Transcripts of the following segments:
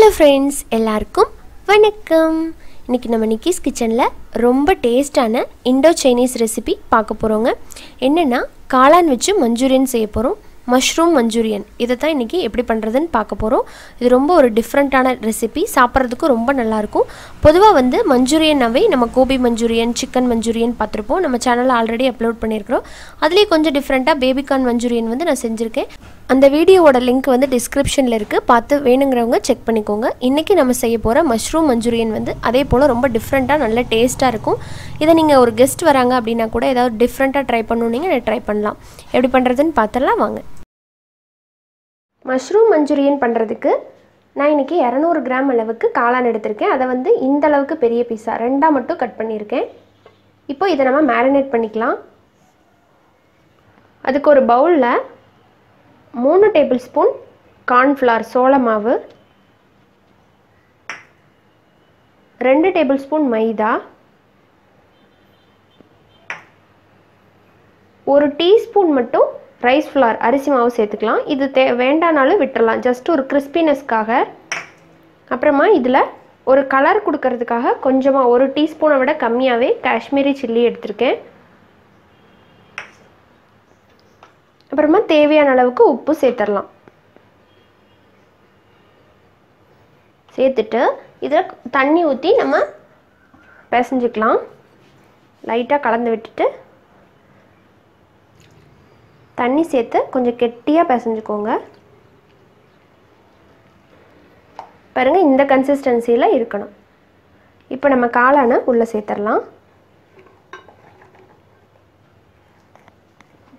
Hello friends, எல்லாருக்கும் வணக்கம். இன்றைக்கி நம்ம நிக்கிஸ் கிச்சனில் ரொம்ப டேஸ்டான இண்டோ சைனீஸ் ரெசிபி பார்க்க போகிறோங்க. என்னென்னா, காளான் வச்சு மஞ்சூரியன் செய்ய போகிறோம். Mushroom Manchurian. இதை தான் இன்றைக்கி எப்படி பண்ணுறதுன்னு பார்க்க போகிறோம். இது ரொம்ப ஒரு டிஃப்ரெண்ட்டான ரெசிபி, சாப்பிட்றதுக்கும் ரொம்ப நல்லாயிருக்கும். பொதுவாக மஞ்சூரியனாவே நம்ம கோபி மஞ்சூரியன், சிக்கன் மஞ்சூரியன் பார்த்துருப்போம். நம்ம சேனலில் ஆல்ரெடி அப்லோட் பண்ணியிருக்கிறோம். அதுலேயே கொஞ்சம் டிஃப்ரெண்ட்டாக பேபிகார்ன் மஞ்சூரியன் நான் செஞ்சுருக்கேன். அந்த வீடியோவோட லிங்க் டிஸ்கிரிப்ஷனில் இருக்குது, பார்த்து வேணுங்கிறவங்க செக் பண்ணிக்கோங்க. இன்றைக்கி நம்ம செய்ய போகிற மஷ்ரூம் மஞ்சூரியன் அதே போல் ரொம்ப டிஃப்ரெண்ட்டாக நல்ல டேஸ்ட்டாக இருக்கும். இதை நீங்கள் ஒரு கெஸ்ட் வராங்க அப்படின்னா கூட ஏதாவது டிஃப்ரெண்ட்டாக ட்ரை பண்ணணுன்னீங்க ட்ரை பண்ணலாம். எப்படி பண்ணுறதுன்னு பார்த்துடலாம் வாங்க. மஷ்ரூம் மஞ்சூரியன் பண்ணுறதுக்கு நான் இன்றைக்கி 200 கிராம் அளவுக்கு காளான் எடுத்திருக்கேன். அதை இந்த அளவுக்கு பெரிய பீஸாக 2ஆக மட்டும் கட் பண்ணியிருக்கேன். இப்போ இதை நம்ம மேரினேட் பண்ணிக்கலாம். அதுக்கு ஒரு பவுலில் 3 டேபிள் ஸ்பூன் கார்ன்ஃப்ளவர் சோள மாவு, 2 டேபிள் ஸ்பூன் மைதா, 1 டீஸ்பூன் மட்டும் ரைஸ் ஃப்ளார் அரிசி மாவு சேர்த்துக்கலாம். இது வேண்டானாலும் விட்டுறலாம், ஜஸ்ட் ஒரு கிறிஸ்பினஸ்க்காக. அப்புறமா இதில் ஒரு கலர் கொடுக்கறதுக்காக கொஞ்சமாக 1 டீஸ்பூனை விட கம்மியாகவே காஷ்மீரி சில்லி எடுத்திருக்கேன். அப்புறமா தேவையான அளவுக்கு உப்பு சேர்த்துடலாம். சேர்த்துட்டு இதில் தண்ணி ஊற்றி நம்ம பிசைஞ்சிக்கலாம். லைட்டாக கலந்து விட்டுட்டு தண்ணி சேர்த்து கொஞ்சம் கெட்டியாக பிசைஞ்சுக்கோங்க. பாருங்கள், இந்த கன்சிஸ்டன்சியில் இருக்கணும். இப்போ நம்ம காளானை உள்ளே சேர்த்துடலாம்.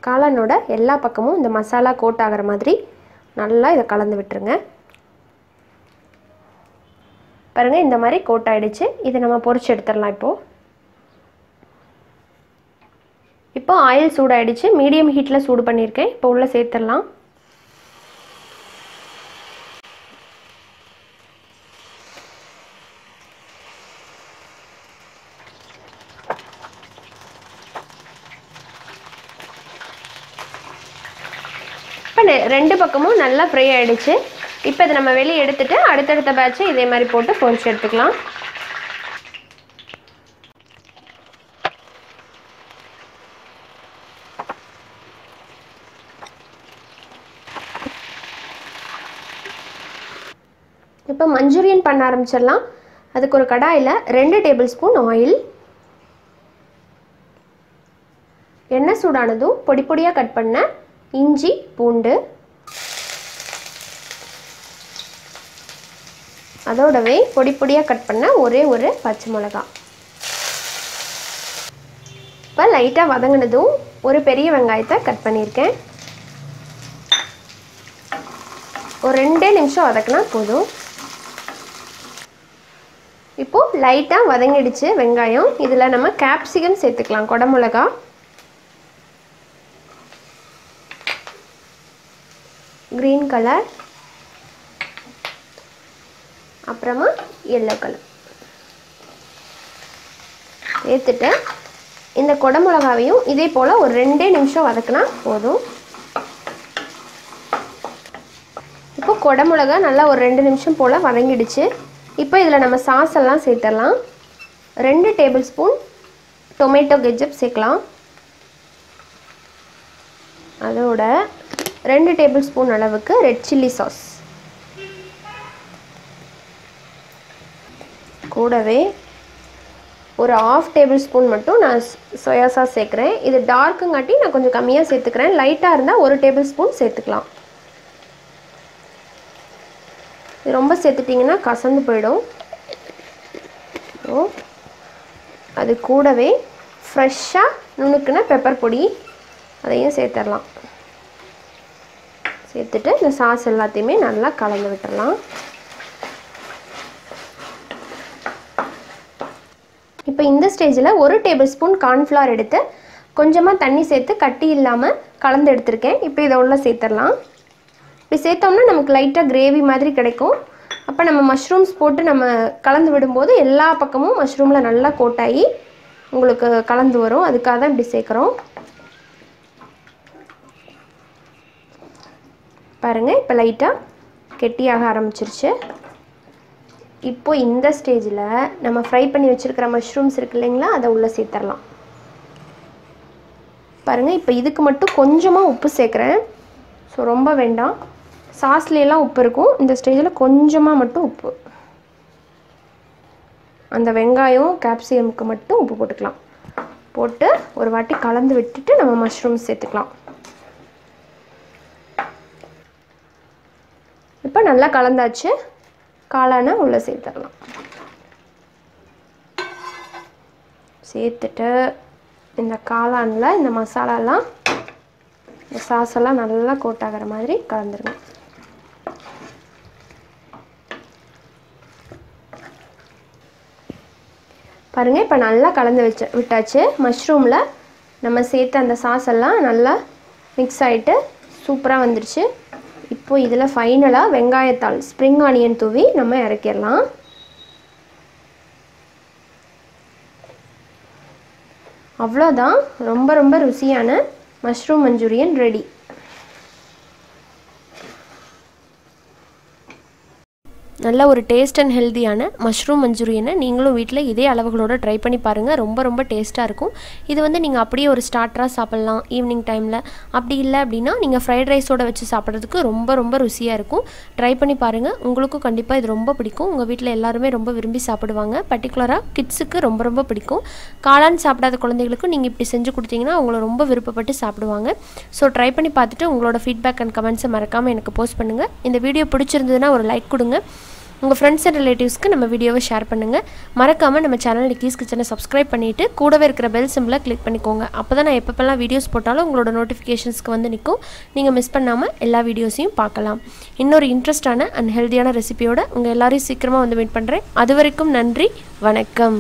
காளானோட எல்லா பக்கமும் இந்த மசாலா கோட் ஆகிற மாதிரி நல்லா இதை கலந்து விட்டுருங்க. பாருங்கள், இந்த மாதிரி கோட் ஆகிடுச்சு. இதை நம்ம பொரிச்சு எடுத்துடலாம். இப்போ ஆயில் சூடாகிடுச்சு. மீடியம் ஹீட்டில் சூடு பண்ணியிருக்கேன். இப்போ உள்ளே சேர்த்துடலாம். இப்போ 2 பக்கமும் நல்லா ஃப்ரை ஆகிடுச்சு. இப்போ இதை நம்ம வெளியே எடுத்துகிட்டு அடுத்தடுத்த பேட்சை இதே மாதிரி போட்டு பொரிச்சு எடுத்துக்கலாம். இப்போ மஞ்சூரியன் பண்ண ஆரம்பிச்சிடலாம். அதுக்கு ஒரு கடாயில் 2 டேபிள் ஸ்பூன் ஆயில், எண்ணெய் சூடானதும் பொடி பொடியாக கட் பண்ண இஞ்சி பூண்டு, அதோடவே பொடி பொடியாக கட் பண்ண ஒரே ஒரு பச்சை மிளகாய். இப்போ லைட்டாக வதங்கினதும் ஒரு பெரிய வெங்காயத்தை கட் பண்ணியிருக்கேன். ஒரு 2 நிமிஷம் வதக்கினா போதும். இப்போது லைட்டாக வதங்கிடுச்சு வெங்காயம். இதில் நம்ம capsicum சேர்த்துக்கலாம், குடமிளகா. க்ரீன் கலர், அப்புறமா எல்லோ கலர் சேர்த்துட்டு இந்த குடமிளகாவையும் இதே போல் ஒரு 2 நிமிஷம் வதக்கினா போதும். இப்போ குடமிளகா நல்லா ஒரு 2 நிமிஷம் போல் வதங்கிடுச்சு. இப்போ இதில் நம்ம சாஸ் எல்லாம் சேர்த்துடலாம். 2 டேபிள் ஸ்பூன் டொமேட்டோ கெச்சப் சேர்க்கலாம். அதோட 2 டேபிள் ஸ்பூன் அளவுக்கு ரெட் சில்லி சாஸ், கூடவே ஒரு 1/2 டேபிள் ஸ்பூன் மட்டும் நான் சோயா சாஸ் சேர்க்குறேன். இது டார்க்குங்காட்டி நான் கொஞ்சம் கம்மியாக சேர்த்துக்கிறேன். லைட்டாக இருந்தால் 1 டேபிள் ஸ்பூன் சேர்த்துக்கலாம். இது ரொம்ப சேர்த்துட்டிங்கன்னா கசந்து போயிடும். அது கூடவே ஃப்ரெஷ்ஷாக நுணுக்குன பெப்பர் பொடி அதையும் சேர்த்துடலாம். சேர்த்துட்டு இந்த சாஸ் எல்லாத்தையுமே நல்லா கலந்து விட்டுடலாம். இப்போ இந்த ஸ்டேஜில் 1 டேபிள் ஸ்பூன் கார்ன்ஃப்ளவர் எடுத்து கொஞ்சமாக தண்ணி சேர்த்து கட்டி இல்லாமல் கலந்து எடுத்திருக்கேன். இப்போ இதை உள்ள சேர்த்துடலாம். இப்படி சேர்த்தோம்னா நமக்கு லைட்டாக கிரேவி மாதிரி கிடைக்கும். அப்போ நம்ம மஷ்ரூம்ஸ் போட்டு நம்ம கலந்து விடும்போது எல்லா பக்கமும் மஷ்ரூமில் நல்லா கோட்டாகி உங்களுக்கு கலந்து வரும். அதுக்காக தான் இப்படி சேர்க்குறோம். பாருங்கள், இப்போ லைட்டாக கெட்டியாக ஆரம்பிச்சிருச்சு. இப்போ இந்த ஸ்டேஜில் நம்ம ஃப்ரை பண்ணி வச்சுருக்கிற மஷ்ரூம்ஸ் இருக்கு இல்லைங்களா, அதை உள்ளே சேர்த்துடலாம். பாருங்கள், இப்போ இதுக்கு மட்டும் கொஞ்சமாக உப்பு சேர்க்குறேன். ஸோ ரொம்ப வேண்டாம், சாஸ்லாம் உப்பு இருக்கும். இந்த ஸ்டேஜில் கொஞ்சமாக மட்டும் உப்பு, அந்த வெங்காயம் கேப்சிகமுக்கு மட்டும் உப்பு போட்டுக்கலாம். போட்டு ஒரு வாட்டி கலந்து விட்டுட்டு நம்ம மஷ்ரூம்ஸ் சேர்த்துக்கலாம். இப்போ நல்லா கலந்தாச்சு. காளானை உள்ளே சேர்த்துடலாம். சேர்த்துட்டு இந்த காளானில் இந்த மசாலாலாம், இந்த சாஸெல்லாம் நல்லா கோட் ஆகிற மாதிரி கலந்துருங்க. பாருங்கள், இப்போ நல்லா கலந்து விட்டாச்சு. மஷ்ரூமில் நம்ம சேர்த்த அந்த சாஸெல்லாம் நல்லா மிக்ஸ் ஆகிட்டு சூப்பராக வந்துடுச்சு. இப்போது இதில் ஃபைனலாக வெங்காயத்தாள், ஸ்ப்ரிங் ஆனியன் தூவி நம்ம இறக்கிடலாம். அவ்வளோதான், ரொம்ப ரொம்ப ருசியான மஷ்ரூம் மஞ்சூரியன் ரெடி. நல்ல ஒரு டேஸ்ட் அண்ட் ஹெல்த்தியான மஷ்ரூம் மஞ்சூரியனை நீங்களும் வீட்டில் இதே அளவுகளோடு ட்ரை பண்ணி பாருங்கள். ரொம்ப ரொம்ப டேஸ்ட்டாக இருக்கும். இது வந்து நீங்கள் அப்படியே ஒரு ஸ்டார்டராக சாப்பிட்லாம் ஈவினிங் டைமில். அப்படி இல்லை அப்படின்னா நீங்கள் ஃப்ரைட் ரைஸோடு வச்சு சாப்பிட்றதுக்கு ரொம்ப ரொம்ப ருசியாக இருக்கும். ட்ரை பண்ணி பாருங்கள், உங்களுக்கும் கண்டிப்பாக இது ரொம்ப பிடிக்கும். உங்கள் வீட்டில் எல்லாருமே ரொம்ப விரும்பி சாப்பிடுவாங்க. பர்டிகுலராக கிட்ஸுக்கு ரொம்ப ரொம்ப பிடிக்கும். காளான் சாப்பிடாத குழந்தைகளுக்கும் நீங்கள் இப்படி செஞ்சு கொடுத்தீங்கன்னா அவங்கள ரொம்ப விருப்பப்பட்டு சாப்பிடுவாங்க. ஸோ ட்ரை பண்ணி பார்த்துட்டு உங்களோட ஃபீட்பேக் அண்ட் கமெண்ட்ஸை மறக்காமல் எனக்கு போஸ்ட் பண்ணுங்கள். இந்த வீடியோ பிடிச்சிருந்ததுன்னா ஒரு லைக் கொடுங்க. உங்கள் ஃப்ரெண்ட்ஸ் அண்ட் ரிலேட்டிவ்ஸ்க்கு நம்ம வீடியோவை ஷேர் பண்ணுங்கள். மறக்காமல் நம்ம சேனல் நிக்கிஸ் கிச்சனை சப்ஸ்கிரைப் பண்ணிவிட்டு கூடவே இருக்கிற பெல் சிம்பிளை கிளிக் பண்ணிக்கோங்க. அப்போ தான் நான் எப்பப்பெல்லாம் வீடியோஸ் போட்டாலும் உங்களோட நோட்டிஃபிகேஷன்ஸ்க்கு வந்து நிற்கும். நீங்கள் மிஸ் பண்ணாமல் எல்லா வீடியோஸையும் பார்க்கலாம். இன்னொரு இன்ட்ரெஸ்டான அண்ட் ஹெல்த்தியான ரெசிபியோட உங்கள் எல்லாரையும் சீக்கிரமாக வந்து மீட் பண்ணுறேன். அது வரைக்கும் நன்றி, வணக்கம்.